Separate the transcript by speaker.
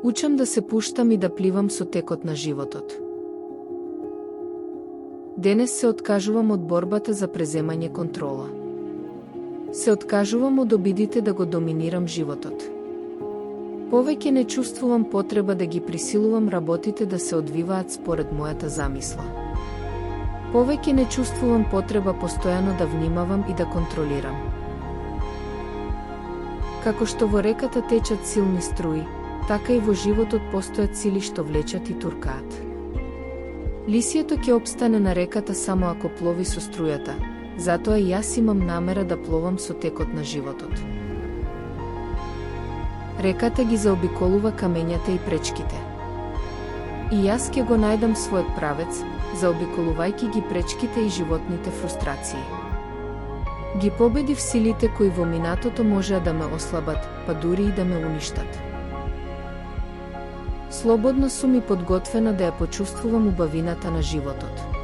Speaker 1: Учам да се пуштам и да пливам со текот на животот. Денес се откажувам од борбата за преземање контрола. Се откажувам од обидите да го доминирам животот. Повеќе не чувствувам потреба да ги присилувам работите да се одвиваат според мојата замисла. Повеќе не чувствувам потреба постојано да внимавам и да контролирам. Како што во реката течат силни струи, така и во животот постојат сили што влечат и туркаат. Лисието ќе обстане на реката само ако плови со струјата, затоа и јас имам намера да пловам со текот на животот. Реката ги заобиколува камењата и пречките. И јас ќе го најдам својот правец, заобиколувајќи ги пречките и животните фрустрации. Ги победив силите кои во минатото можеа да ме ослабат, па дури и да ме уништат. Слободна сум и подготвена да ја почувствувам убавината на животот.